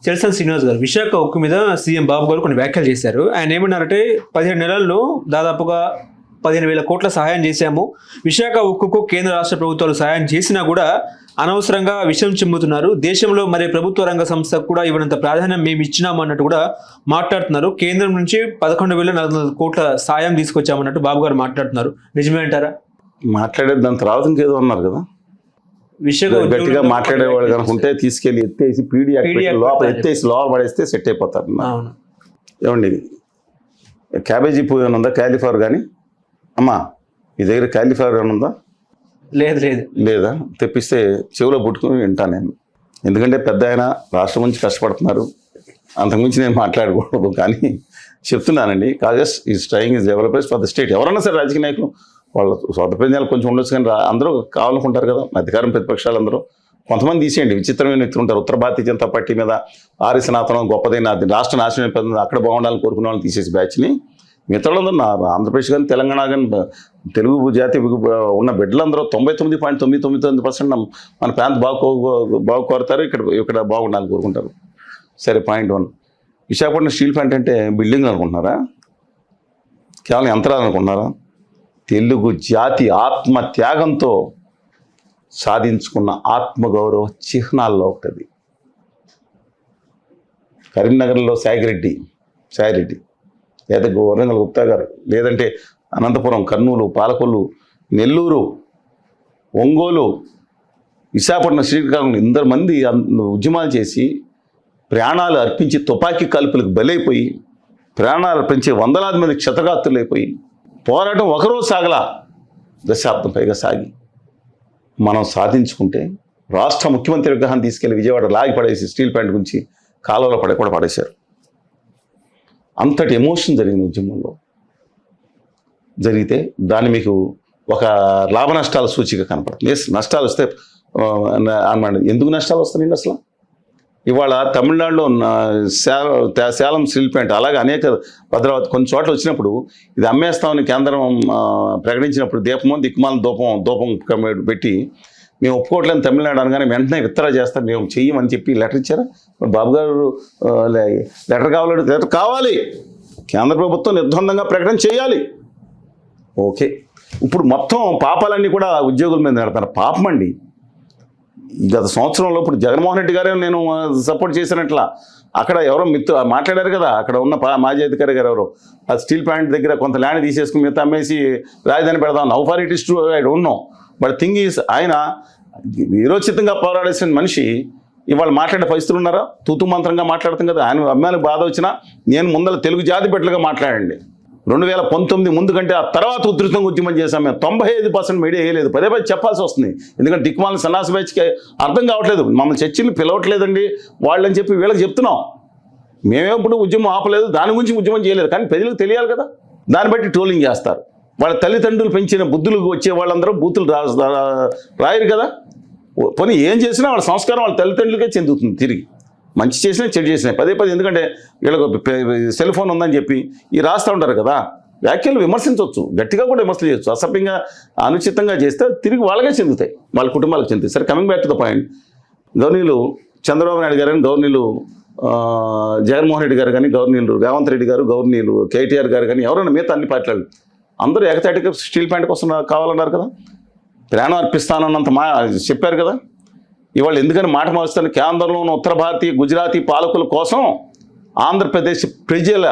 చెల్సన్ శ్రీనివాస్ గారు విశాఖ ఉక్కు మీద సీఎం బాబు గారు కొన్ని వ్యాఖ్యలు చేశారు. ఆయన ఏమన్నారంటే 17 నెలల్లో దాదాపుగా 15,000 కోట్ల సహాయం చేశాము. విశాఖ ఉక్కుకు కేంద్ర రాష్ట్ర ప్రభుత్వాలు సహాయం చేసినా కూడా అనవసరంగా విషయం చిమ్ముతున్నారు. దేశంలో మరి ప్రభుత్వ రంగ సంస్థకు కూడా ఇవ్వనంత ప్రాధాన్యం మేము ఇచ్చినాము అన్నట్టు కూడా మాట్లాడుతున్నారు. కేంద్రం నుంచి 11,400 కోట్ల సాయం తీసుకొచ్చామన్నట్టు బాబు గారు మాట్లాడుతున్నారు. నిజమే అంటారా? మాట్లాడేది దాని తర్వాత ఇంకేదో అన్నారు కదా, విశాఖ గట్టిగా మాట్లాడేవాడు కనుకుంటే తీసుకెళ్లి ఎత్తేసి పీడీ లోపల ఎత్తేసి లోపల పడేస్తే సెట్ అయిపోతారు. ఏమండి క్యాబేజీ పువ్వు ఏమైనా ఉందా? క్యాలీఫ్లవర్ కానీ అమ్మా మీ దగ్గర క్యాలీఫ్లవర్ ఏమైనా ఉందా? లేదా తెప్పిస్తే చెవిలో పుట్టుకుని వింటాను నేను. ఎందుకంటే పెద్ద ఆయన రాష్ట్రం నుంచి కష్టపడుతున్నారు, అంతకుమించి నేను మాట్లాడకూడదు. కానీ చెప్తున్నానండి, Congress is trying is developers for the state. ఎవరన్నా సరే రాజకీయ నాయకులు వాళ్ళ స్వార్థ ప్రయోజనాలు కొంచెం ఉండొచ్చు, కానీ అందరూ కావాలనుకుంటారు కదా. అధికారం ప్రతిపక్షాలు అందరూ కొంతమంది తీసేయండి, విచిత్రమైన వ్యక్తులు ఉంటారు. ఉత్తర భారతీయ జనతా పార్టీ మీద ఆర్య సనాతనం గొప్పదైన రాష్ట్ర నాశనం అక్కడ బాగుండాలని కోరుకునే వాళ్ళని తీసేసి బ్యాచ్ని మిత్రులందరూ ఆంధ్రప్రదేశ్ కానీ తెలంగాణ కానీ తెలుగు జాతి ఉన్న బిడ్డలందరూ 99.99% మన ప్రాంత బాగు కోరుతారు, ఇక్కడ బాగుండాలని కోరుకుంటారు. సరే, పాయింట్ 1, విశాఖపట్నం స్టీల్ ప్లాంట్ అంటే బిల్డింగ్ అనుకుంటున్నారా? కేవలం యంత్రాలు అనుకుంటున్నారా? తెలుగు జాతి ఆత్మ త్యాగంతో సాధించుకున్న ఆత్మగౌరవ చిహ్నాల్లో ఒకటి. కరీంనగర్లో సాయిరెడ్డి లేదా వరంగల్ గుప్తా గారు, లేదంటే అనంతపురం, కర్నూలు, పాలకొల్లు, నెల్లూరు, ఒంగోలు, విశాఖపట్నం, శ్రీకాకుళం ఇందరు మంది ఉద్యమాలు చేసి ప్రాణాలు అర్పించి తుపాకీ కాల్పులకు బలైపోయి ప్రాణాలు అర్పించే వందలాది మంది క్షతగాత్రులైపోయి పోరాటం ఒకరోజు సాగలా, దశాబ్దం పైగా సాగి మనం సాధించుకుంటే రాష్ట్ర ముఖ్యమంత్రి విగ్రహాన్ని తీసుకెళ్లి విజయవాడ లాగి పడేసి స్టీల్ ప్లాంట్ గురించి కాలువలో కూడా పడేశారు. అంతటి ఎమోషన్ జరిగింది ఉద్యమంలో. జరిగితే దాన్ని మీకు ఒక లాభ నష్టాల సూచిక కనపడుతుంది. నష్టాలు వస్తే అనమాట. ఎందుకు నష్టాలు వస్తాయండి అసలు? ఇవాళ తమిళనాడులో సేలం స్టీల్ ప్లాంట్, అలాగే అనేక భద్రావతి కొన్ని చోట్ల వచ్చినప్పుడు ఇది అమ్మేస్తామని కేంద్రం ప్రకటించినప్పుడు దిక్కుమాల దూపం పెట్టి మేము ఒప్పుకోవట్లేని తమిళనాడు అనగానే వెంటనే విత్డ్రా చేస్తాం, మేము చెయ్యమని చెప్పి లెటర్ ఇచ్చారా? బాబు గారు లెటర్ కావాలంటే లెటర్ కావాలి, కేంద్ర ప్రభుత్వం నిర్బంధంగా ప్రకటన చేయాలి. ఓకే, ఇప్పుడు మొత్తం పాపాలన్నీ కూడా ఉద్యోగుల మీద నడతారు. పాపం అండి. గత సంవత్సరంలో ఇప్పుడు జగన్మోహన్ రెడ్డి గారే నేను సపోర్ట్ చేసినట్లా అక్కడ ఎవరో మాట్లాడారు కదా, అక్కడ ఉన్న మాజీ అధికారి గారు ఎవరో ఆ స్టీల్ ప్లాంట్ దగ్గర కొంత ల్యాండ్ తీసేసుకుని మిగతా అమ్మేసి రాజధాని పెడదాం. Now for it is to I don't know, but thing is ఆయన వీరోచితంగా పోరాడేసిన మనిషి ఇవాళ మాట్లాడే పరిస్థితులు ఉన్నారా? తూతు మంత్రంగా మాట్లాడుతాం కదా. ఆయన అమ్మాయిలకు బాధ వచ్చినా నేను ముందర తెలుగు జాతి బిడ్డలుగా మాట్లాడండి. 2019 ముందు కంటే ఆ తర్వాత ఉధృతంగా ఉద్యమం చేశాం మేము. 95% మీడియా వేయలేదు, పదే చెప్పాల్సి వస్తుంది. ఎందుకంటే దిక్కుమాల సన్నాసి బ్యాచ్కి అర్థం కావట్లేదు, మమ్మల్ని చర్చలు పిలవట్లేదండి వాళ్ళని చెప్పి వీళ్ళకి చెప్తున్నాం. మేమేప్పుడు ఉద్యమం ఆపలేదు, దాని గురించి ఉద్యమం చేయలేదు, కానీ ప్రజలకు తెలియాలి కదా. దాన్ని బట్టి ట్రోలింగ్ చేస్తారు. వాళ్ళ తల్లిదండ్రులు పెంచిన బుద్ధులకు వచ్చే వాళ్ళందరూ బూతులు రాయరు కదా. పోనీ ఏం చేసినా వాళ్ళ సంస్కారం వాళ్ళ తల్లిదండ్రులకే చెందుతుంది తిరిగి. మంచి చేసినా చెడు చేసినా పదే ఎందుకంటే వీళ్ళకు సెల్ ఫోన్ ఉందని చెప్పి రాస్తూ ఉంటారు కదా. వ్యాఖ్యలు విమర్శించవచ్చు, గట్టిగా కూడా విమర్శలు చేయొచ్చు. అసభ్యంగా అనుచితంగా చేస్తే తిరిగి వాళ్ళకే చెందుతాయి, వాళ్ళ కుటుంబాలకు చెందుతాయి. సరే, coming back to the point, గవర్నీలు చంద్రబాబు నాయుడు గారు కానీ, గవర్నీలు జగన్మోహన్ రెడ్డి గారు కానీ, గవర్నీలు రేవంత్ రెడ్డి గారు, గవర్నీలు కేటీఆర్ గారు కానీ, ఎవరైనా మిగతా అన్ని పార్టీలు అందరూ ఏకతాటిగా స్టీల్ ప్లాంట్ కోసం కావాలన్నారు కదా, ప్రాణం అర్పిస్తానన్నంత చెప్పారు కదా. ఇవాళ ఎందుకని మాట మారుస్తాను? కేంద్రంలోని ఉత్తర భారతీయ గుజరాతీ పాలకుల కోసం ఆంధ్రప్రదేశ్ ప్రజల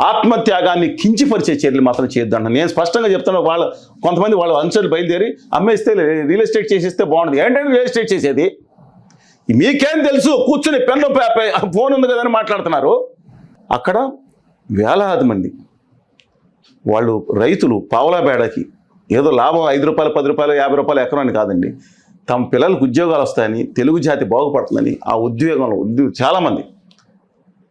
ఆత్మత్యాగాన్ని కించిపరిచే చర్యలు మాత్రం చేయొద్దంట. నేను స్పష్టంగా చెప్తాను. కొంతమంది వాళ్ళ అంశాలు బయలుదేరి అమ్మేస్తే రియల్ ఎస్టేట్ చేసేస్తే బాగుంటుంది. ఏంటంటే రియల్ ఎస్టేట్ చేసేది మీకేం తెలుసు? కూర్చొని పెన్ను ఫోన్ ఉంది కదని మాట్లాడుతున్నారు. అక్కడ వేలాది మంది వాళ్ళు రైతులు పావలా బేడకి ఏదో లాభం 5 రూపాయలు, 10 రూపాయలు, 50 రూపాయలు ఎకరాన్ని కాదండి, తమ పిల్లలకు ఉద్యోగాలు వస్తాయని, తెలుగు జాతి బాగుపడుతుందని ఆ ఉద్యోగంలో చాలామంది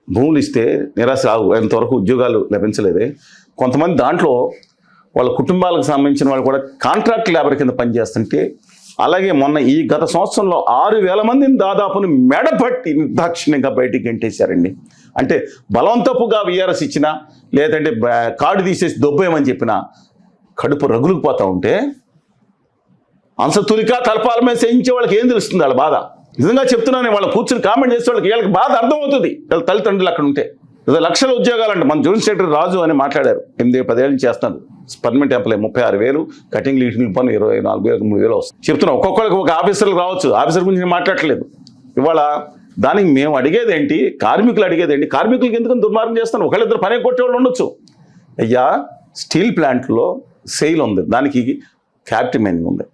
భూములు ఇస్తే నిరాశ ఎంతవరకు ఉద్యోగాలు లభించలేదే. కొంతమంది దాంట్లో వాళ్ళ కుటుంబాలకు సంబంధించిన వాళ్ళు కూడా కాంట్రాక్ట్ లేబర్ కింద పనిచేస్తుంటే, అలాగే మొన్న ఈ గత సంవత్సరంలో 6,000 మందిని దాదాపుని మెడపట్టి నిర్దాక్షిణ్యంగా బయటికి గెంటేశారండి. అంటే బలవంతపుగా వీఆర్ఎస్ ఇచ్చినా, లేదంటే కార్డు తీసేసి దొబ్బేయమని చెప్పినా కడుపు రగులుకుపోతూ ఉంటే అంశతులిక తలపాల మీద చేయించే వాళ్ళకి ఏం తెలుస్తుంది వాళ్ళ బాధ? నిజంగా చెప్తున్నాను, వాళ్ళ కూర్చుని కామెంట్ చేసే వీళ్ళకి బాధ అర్థమవుతుంది. వీళ్ళ తల్లిదండ్రులు అక్కడ ఉంటే లక్షల ఉద్యోగాలంటే మన జూనియర్ సెక్రటరీ రాజు అని మాట్లాడారు. 8-10 ఏళ్ళు చేస్తాను పర్మనెంట్ ఎంప్లాయ్, 36,000 కటింగ్ లీటింగ్ పని 24,000 3,000 వస్తుంది. చెప్తున్నాం ఒక్కొక్కరికి ఒక ఆఫీసర్లు రావచ్చు. ఆఫీసర్ గురించి నేను మాట్లాడట్లేదు. ఇవాళ దానికి మేము అడిగేది ఏంటి, కార్మికులు అడిగేది ఏంటి, కార్మికులకి ఎందుకని దుర్మార్గం చేస్తాను? ఒకళ్ళిద్దరు పని కొట్టేవాళ్ళు ఉండొచ్చు. అయ్యా స్టీల్ ప్లాంట్లో సెయిల్ ఉంది, దానికి క్యాపిటల్ మైనింగ్ ఉంది.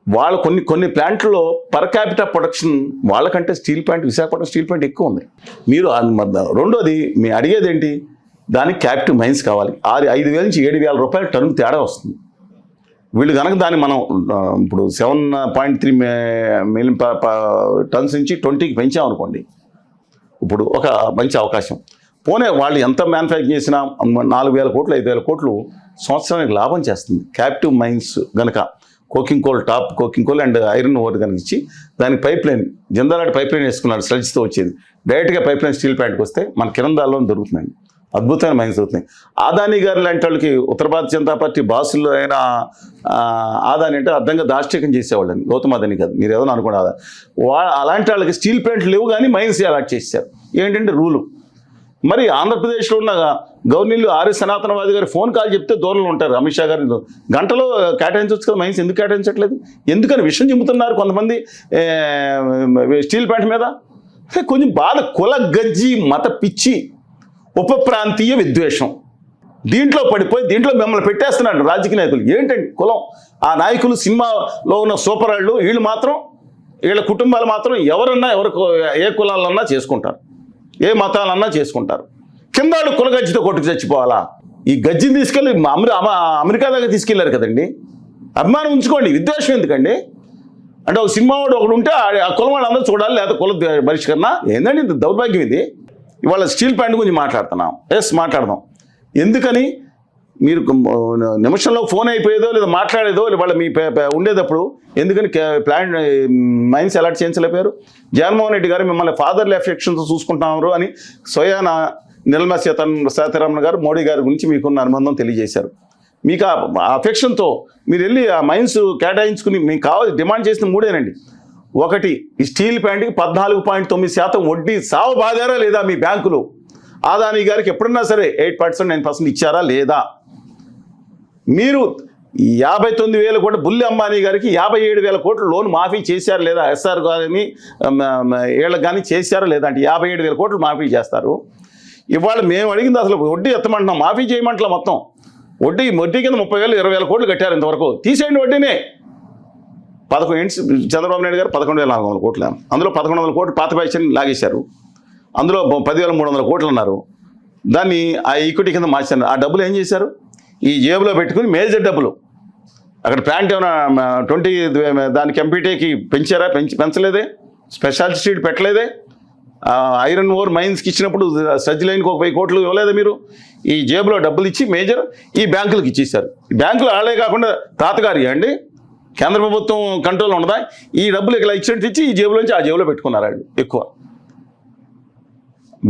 వాళ్ళ కొన్ని ప్లాంట్లో పర్ క్యాపిటల్ ప్రొడక్షన్ వాళ్ళకంటే steel plant, Visakhapatnam steel plant ఎక్కువ ఉంది. మీరు రెండోది మేము అడిగేది ఏంటి, దానికి క్యాపిటల్ మైన్స్ కావాలి. 5,000 నుంచి 7,000 రూపాయలు టన్నుకు తేడా వస్తుంది. వీళ్ళు కనుక దాన్ని మనం ఇప్పుడు 7.3 మిలియన్ టన్స్ నుంచి 20కి పెంచామనుకోండి, ఇప్పుడు ఒక మంచి అవకాశం. పోనీ వాళ్ళు ఎంత మ్యానుఫ్యాక్చర్ చేసినా 4,000 కోట్లు 5,000 కోట్లు సంవత్సరానికి లాభం చేస్తుంది. క్యాపిటివ్ మైన్స్ కనుక coking coal, top coking coal and iron ore కనుక ఇచ్చి దానికి పైప్ లైన్, జందాలాంటి పైప్ లైన్ వేసుకున్నాడు స్లడ్జ్తో వచ్చేది, డైరెక్ట్గా పైప్ లైన్ స్టీల్ ప్లాంట్కి వస్తే మన కిరందాల్లో దొరుకుతుందండి. అద్భుతమైన మైన్స్ అవుతున్నాయి. ఆదాని గారు లాంటి వాళ్ళకి ఉత్తర భారత జనతా పార్టీ బాసులు అయిన ఆదాని అంటే అర్థంగా దాష్టికం చేసేవాళ్ళని, గౌతమ్ అదాని కాదు, మీరు ఏదో అనుకోండి. అలాంటి వాళ్ళకి స్టీల్ ప్లాంట్లు లేవు కానీ మైన్స్ అలాట్ చేశారు. ఏంటంటే రూలు. మరి ఆంధ్రప్రదేశ్లో ఉన్న గవర్నర్లు ఆర్య సనాతనవాది గారు ఫోన్ కాల్ చెప్తే దూరంలో ఉంటారు. అమిత్ షా గారు గంటలో కేటాయించవచ్చు కదా, మైన్స్ ఎందుకు కేటాయించట్లేదు? ఎందుకని విషయం చెబుతున్నారు కొంతమంది స్టీల్ ప్లాంట్ మీద. కొంచెం బాధ, కుల గజ్జి మత పిచ్చి ఉప ప్రాంతీయ విద్వేషం దీంట్లో పడిపోయి దీంట్లో మిమ్మల్ని పెట్టేస్తున్నాడు రాజకీయ నాయకులు. ఏంటండి కులం? ఆ నాయకులు సినిమాలో ఉన్న సూపర్ వాళ్ళు, వీళ్ళు మాత్రం వీళ్ళ కుటుంబాలు మాత్రం ఎవరన్నా ఏ కులాలన్నా చేసుకుంటారు, ఏ మతాలన్నా చేసుకుంటారు. కింద కుల గజ్జితో కొట్టుకు చచ్చిపోవాలా? ఈ గజ్జిని తీసుకెళ్ళి అమెరికా దాకా తీసుకెళ్లారు కదండి. అభిమానం ఉంచుకోండి, విద్వేషం ఎందుకండి? అంటే ఒక సినిమా వాడు ఒకడు ఉంటే ఆ కులం వాళ్ళు అందరూ చూడాలి, లేదా కుల బహిష్కరణ ఏందండి? ఇంత దౌర్భాగ్యం ఇది. ఇవాళ స్టీల్ ప్లాంట్ గురించి మాట్లాడుతున్నాం. మాట్లాడదాం. ఎందుకని మీరు నిమిషంలో ఫోన్ అయిపోయేదో లేదా మాట్లాడేదో వాళ్ళ మీ ఉండేటప్పుడు ఎందుకని ప్లాంట్ మైన్స్ అలాట్ చేయించలేకపోయారు? జగన్మోహన్ రెడ్డి గారు మిమ్మల్ని ఫాదర్లీ అఫెక్షన్తో చూసుకుంటున్నారు అని స్వయాన నిర్మలా సీతారామన్ గారు మోడీ గారి గురించి మీకున్న అనుబంధం తెలియజేశారు. మీకు ఆ అఫెక్షన్తో మీరు వెళ్ళి ఆ మైన్స్ కేటాయించుకుని మీకు కావాలి డిమాండ్ చేసిన 3ఏనండి. ఒకటి, ఈ స్టీల్ ప్లాంట్కి 14.9% వడ్డీ సావు బాగారా లేదా మీ బ్యాంకులు? ఆదాని గారికి ఎప్పుడన్నా సరే 8% 9% ఇచ్చారా లేదా? మీరు 59,000 కోట్లు, బుల్లి అంబానీ గారికి 57,000 కోట్లు లోన్ మాఫీ చేశారు లేదా? ఎస్ఆర్ గారిని వీళ్ళకి కానీ చేశారా లేదా? అంటే 57,000 కోట్లు మాఫీ చేస్తారు. ఇవాళ మేము అడిగింది అసలు వడ్డీ ఎత్తమంటున్నాం, మాఫీ చేయమంటలా. మొత్తం వడ్డీ కింద 30,000 20,000 కోట్లు కట్టారు ఇంతవరకు. తీసేయండి వడ్డీనే. 11 చంద్రబాబు నాయుడు గారు 11,400 కోట్లు, అందులో 1,100 కోట్లు పాత పెన్షన్ లాగేశారు. అందులో 10,300 కోట్లు అన్నారు. దాన్ని ఆ ఈక్విటీ కింద మార్చారు. ఆ డబ్బులు ఏం చేశారు? ఈ జేబులో పెట్టుకుని మేజర్ డబ్బులు అక్కడ ప్లాంట్ ఏమైనా 20 దానికి ఎంపీటీకి పెంచారా? పెంచలేదే. స్పెషాలిటీ స్ట్రీట్ పెట్టలేదే. ఐరన్ ఓర్ మైన్స్కి ఇచ్చినప్పుడు సజ్జ లైన్కి 1,000 కోట్లు ఇవ్వలేదా మీరు? ఈ జేబులో డబ్బులు ఇచ్చి మేజర్ ఈ బ్యాంకులకు ఇచ్చేశారు. ఈ బ్యాంకులు ఆడే కాకుండా తాతగారి అండి, కేంద్ర ప్రభుత్వం కంట్రోల్ ఉండదా? ఈ డబ్బులు ఇలా ఇచ్చినట్టు ఇచ్చి ఈ జేబులోంచి ఆ జేబులో పెట్టుకున్నారు వాళ్ళు ఎక్కువ.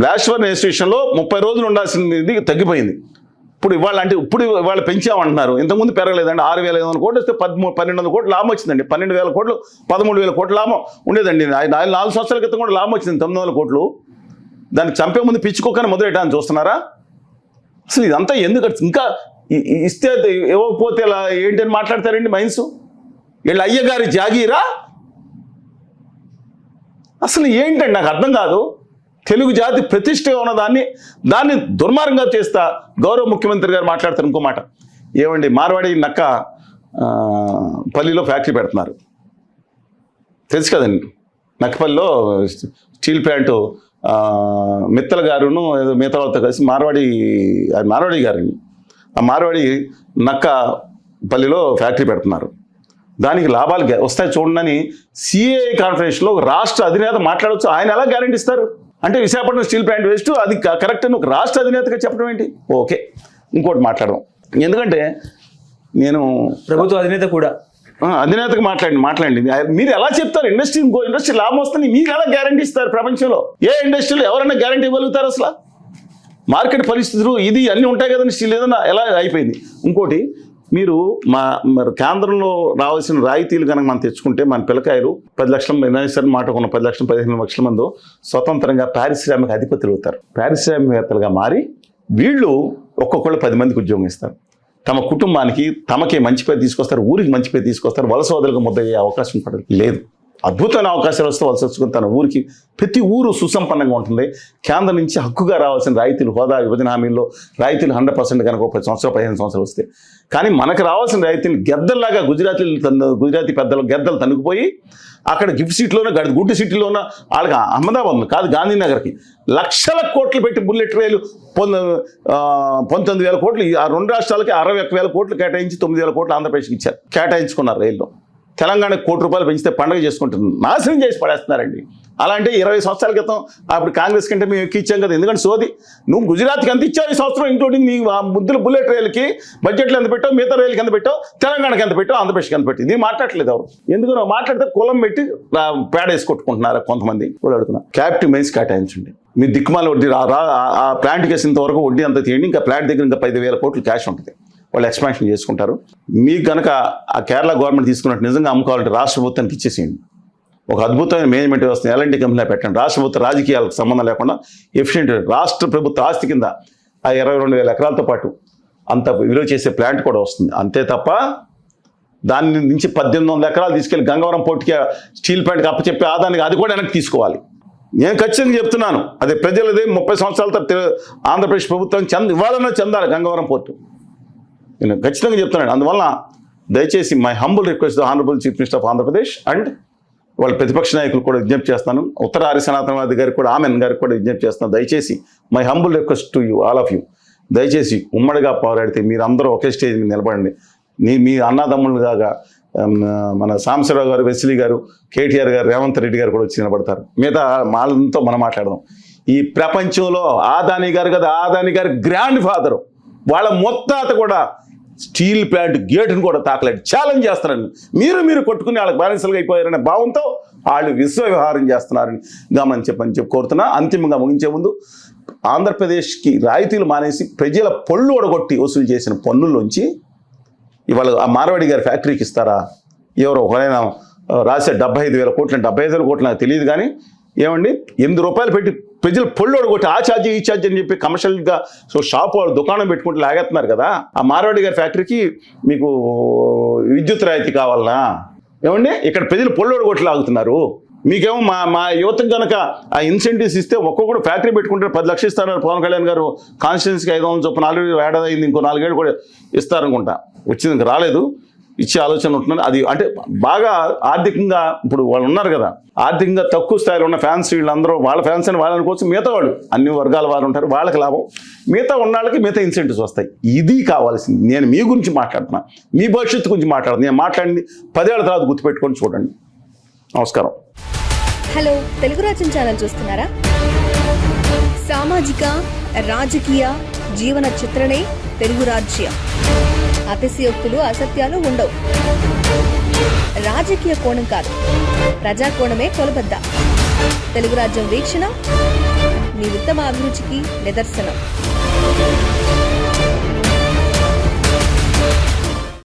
బ్లాస్ట్ ఇన్స్టిట్యూషన్లో 30 రోజులు ఉండాల్సింది తగ్గిపోయింది. ఇప్పుడు ఇవాళ పెంచామంటున్నారు. ఇంతకుముందు పెరగలేదండి. 6,500 కోట్లు వస్తే 1,200 కోట్లు లాభం వచ్చిందండి. 12,000 కోట్లు 13,000 కోట్లు లాభం ఉండేదండి. 4 సంవత్సరాల క్రితం కూడా లాభం వచ్చింది 900 కోట్లు. దాన్ని చంపే ముందు పిచ్చుకోకని మొదలెట్టాలని చూస్తున్నారా? అసలు ఇదంతా ఎందుకు? ఇంకా ఇస్తే ఇవ్వకపోతే ఇలా ఏంటని మాట్లాడతారండి మైన్స్. వీళ్ళ అయ్యగారి జాగీరా? అసలు ఏంటండి నాకు అర్థం కాదు. తెలుగు జాతి ప్రతిష్ట ఉన్న దాన్ని దుర్మార్గంగా చేస్తా గౌరవ ముఖ్యమంత్రి గారు మాట్లాడతారు. ఇంకో మాట ఏమండి, మార్వాడి నక్క పల్లిలో ఫ్యాక్టరీ పెడుతున్నారు తెలుసు కదండి. నక్కపల్లిలో స్టీల్ ప్లాంటు మిత్తల గారును మిగతా వాళ్ళతో కలిసి మార్వాడి గారిని ఆ మార్వాడి నక్క పల్లిలో ఫ్యాక్టరీ పెడుతున్నారు. దానికి లాభాలు వస్తాయి చూడండి సిఏఐ కాన్ఫరెన్స్లో రాష్ట్ర అధినేత మాట్లాడవచ్చు. ఆయన ఎలా గ్యారెంటీ ఇస్తారు? అంటే విశాఖపట్నం స్టీల్ ప్లాంట్ వేస్ట్, అది కరెక్ట్ అని ఒక రాష్ట్ర అధినేతగా చెప్పడం ఏంటి? ఓకే, ఇంకోటి మాట్లాడదాం. ఎందుకంటే నేను ప్రభుత్వ అధినేత కూడా అధినేతగా మాట్లాడండి. మీరు ఎలా చెప్తారు? ఇండస్ట్రీ లాభం వస్తుంది మీరు ఎలా గ్యారంటీ ఇస్తారు? ప్రపంచంలో ఏ ఇండస్ట్రీలో ఎవరైనా గ్యారంటీ ఇవ్వగలుగుతారు? అసలు మార్కెట్ పరిస్థితులు ఇది అన్నీ ఉంటాయి కదండి. స్టీల్ ఏదన్నా ఎలా అయిపోయింది. ఇంకోటి మీరు మరి కేంద్రంలో రావాల్సిన రాయితీలు కనుక మనం తెచ్చుకుంటే మన పిల్లకాయలు 10 లక్షల సరే మాట ఉన్న 10 లక్షలు 15 లక్షల మంది స్వతంత్రంగా పారిశ్రామిక అధిపతులు అవుతారు. పారిశ్రామికవేత్తలుగా మారి వీళ్ళు ఒక్కొక్కళ్ళు 10 మందికి ఉద్యోగం ఇస్తారు. తమ కుటుంబానికి తమకే మంచి పేరు తీసుకొస్తారు, ఊరికి మంచి పేరు తీసుకొస్తారు. వలస వదలకు ముద్దయ్యే అవకాశం పడదు లేదు. అద్భుతమైన అవకాశాలు వస్తే వలస వచ్చుకుని తన ఊరికి ప్రతి ఊరు సుసంపన్నంగా ఉంటుంది. కేంద్రం నుంచి హక్కుగా రావాల్సిన రాయితీలు, హోదా, విభజన హామీల్లో రాయితీలు 100% కనుక 10 సంవత్సరాలు 15 సంవత్సరాలు వస్తే, కానీ మనకు రావాల్సిన రాయితీలు గెద్దల్లాగా గుజరాతీ పెద్దలు గెద్దలు తనుకుపోయి అక్కడ గిఫ్ట్ సీట్లోనే గుడ్డు సీట్లోనే వాళ్ళకి అహ్మదాబాద్ కాదు గాంధీనగర్కి లక్షల కోట్లు పెట్టి బుల్లెట్ రైలు 19,000 కోట్లు ఆ 2 రాష్ట్రాలకి 61,000 కోట్లు కేటాయించి 9,000 కోట్లు ఆంధ్రప్రదేశ్కి ఇచ్చారు. కేటాయించుకున్నారు రైల్లో. తెలంగాణకు ₹1 పెంచితే పండుగ చేసుకుంటున్నారు. నాశనం చేసి పడేస్తున్నారండి. అలాంటి 20 సంవత్సరాల క్రితం అప్పుడు కాంగ్రెస్ కంటే మేము ఎక్కిచ్చాం కదా. ఎందుకంటే సోది నువ్వు గుజరాత్కి ఎంత ఇచ్చావు ఈ సంవత్సరం, ఇంక్లూడింగ్ నీ ముద్దుల బుల్లెట్ రైలుకి బడ్జెట్లో ఎంత పెట్టావు, మిగతా రైలుకి ఎంత పెట్టావు, తెలంగాణకి ఎంత పెట్టావు, ఆంధ్రప్రదేశ్కి ఎంత పెట్టింది మాట్లాడలేదు ఎవరు. ఎందుకు మాట్లాడితే కులం పెట్టి పేడ వేసి కొట్టుకుంటున్నారు కొంతమంది కూడా అడుగుతున్నారు. క్యాపిటివ్ మైన్స్ కేటాయించండి. మీ దిక్కుమాల వడ్డీ ఆ ప్లాంట్కి వేసినంత వరకు వడ్డీ అంతా తీయండి. ఇంకా ప్లాంట్ దగ్గర ఇంకా 5,000 కోట్లు క్యాష్ ఉంటుంది. వాళ్ళు ఎక్స్పాన్షన్ చేసుకుంటారు. మీకు కనుక ఆ కేరళ గవర్నమెంట్ తీసుకున్నట్టు నిజంగా అమ్ముకోవాలంటే రాష్ట్ర ప్రభుత్వానికి ఇచ్చేసేయండి. ఒక అద్భుతమైన మేనేజ్మెంట్ వ్యవస్థ ఎలాంటి కంపెనీలో పెట్టండి. రాష్ట్ర ప్రభుత్వ రాజకీయాలకు సంబంధం లేకుండా ఎఫిషియెంట్ రాష్ట్ర ప్రభుత్వ ఆస్తి కింద ఆ 22,000 ఎకరాలతో పాటు అంత విలువ చేసే ప్లాంట్ కూడా వస్తుంది. అంతే తప్ప దాని నుంచి 1,800 ఎకరాలు తీసుకెళ్లి గంగవరం పోర్టుకి స్టీల్ ప్లాంట్కి అప్పచెప్పే ఆదానికి అది కూడా వెనక్కి తీసుకోవాలి. నేను ఖచ్చితంగా చెప్తున్నాను. అదే ప్రజలది 30 సంవత్సరాల తర్వాత ఆంధ్రప్రదేశ్ ప్రభుత్వం ఇవ్వాలన్నా చెందాలి గంగవరం పోర్టు. నేను ఖచ్చితంగా చెప్తున్నాను. అందువల్ల దయచేసి my humble request the honourable chief minister of Andhra Pradesh and వాళ్ళ ప్రతిపక్ష నాయకులు కూడా విజ్ఞప్తి చేస్తాను. ఉత్తర ఆర్య సనాతనవాది గారికి కూడా ఆమెన్ గారికి కూడా విజ్ఞప్తి చేస్తాను. దయచేసి my humble request to you all of you, దయచేసి ఉమ్మడిగా పోరాడితే మీరందరూ ఒకే స్టేజ్ మీద నిలబడండి. మీ అన్నదమ్ములుగా మన సాంబశివరావు గారు, వెస్లీ గారు, కేటీఆర్ గారు, రేవంత్ రెడ్డి గారు కూడా వచ్చి నిలబడతారు. మిగతా వాళ్ళతో మనం మాట్లాడదాం. ఈ ప్రపంచంలో ఆదాని గారు కదా, ఆదాని గారి గ్రాండ్ ఫాదరు, వాళ్ళ మొత్తాత కూడా స్టీల్ ప్లాంట్ గేటును కూడా తాకలేదు. ఛాలెంజ్ చేస్తున్నారని మీరు కొట్టుకుని వాళ్ళకి బ్యాలెన్స్లుగా అయిపోయారనే భావంతో వాళ్ళు విశ్వ వ్యవహారం చేస్తున్నారని గమనించని కోరుతున్నా. అంతిమంగా ముగించే ముందు ఆంధ్రప్రదేశ్కి రాయితీలు మానేసి ప్రజల పళ్ళు ఒడగొట్టి వసూలు చేసిన పన్నుల్లోంచి ఇవాళ ఆ మార్వాడి గారి ఫ్యాక్టరీకి ఇస్తారా? ఎవరో ఒకరైనా రాసే 75,000 కోట్లు, 75,000 కోట్లు నాకు తెలియదు. కానీ ఏమండి, ₹8 పెట్టి ప్రజలు పొళ్ళు కొట్టి ఆ ఛార్జీ ఈ ఛార్జీ అని చెప్పి కమర్షియల్గా షాప్ వాళ్ళు దుకాణం పెట్టుకుంటూ లాగేస్తున్నారు కదా. ఆ మార్వాడి గారి ఫ్యాక్టరీకి మీకు విద్యుత్ రాయితీ కావాలనా? ఏమండి, ఇక్కడ ప్రజలు పొళ్ళు కొట్టి లాగుతున్నారు. మీకేమో మా యువతకు కనుక ఆ ఇన్సెంటివ్స్ ఇస్తే ఒక్కొక్కడు ఫ్యాక్టరీ పెట్టుకుంటే 10 లక్షలు ఇస్తారన్నారు పవన్ కళ్యాణ్ గారు. కాన్స్టిట్యున్సీకి 500 చొప్పున 4 ఏడాది అయింది, ఇంకో 4 ఏళ్ళు కూడా ఇస్తారనుకుంటా. వచ్చింది ఇంకా రాలేదు. ఇచ్చే ఆలోచన ఉంటున్నాను. అది అంటే బాగా ఆర్థికంగా ఇప్పుడు వాళ్ళు ఉన్నారు కదా, ఆర్థికంగా తక్కువ స్థాయిలో ఉన్న ఫ్యాన్స్ వీళ్ళందరూ వాళ్ళ ఫ్యాన్స్ అని వాళ్ళని కోసం మిగతా వాళ్ళు అన్ని వర్గాల వారు ఉంటారు, వాళ్ళకి లాభం, మిగతా ఉన్న వాళ్ళకి మిగతా ఇన్సెంటివ్స్ వస్తాయి. ఇది కావాల్సింది. నేను మీ గురించి మాట్లాడుతున్నా, మీ భవిష్యత్తు గురించి మాట్లాడుతున్నా. నేను మాట్లాడింది 10 ఏళ్ల తర్వాత గుర్తుపెట్టుకొని చూడండి. నమస్కారం. హలో, తెలుగు రాజ్యం ఛానల్ చూస్తున్నారా? సామాజిక రాజకీయ జీవన చిత్రణే తెలుగు రాజ్యం. అతిశయోక్తులు అసత్యాలు ఉండవు. రాజకీయ కోణం కాదు, ప్రజా కోణమే కొలబద్ద. తెలుగు రాజ్యం వీక్షణ మీ ఉత్తమ అభిరుచికి నిదర్శనం.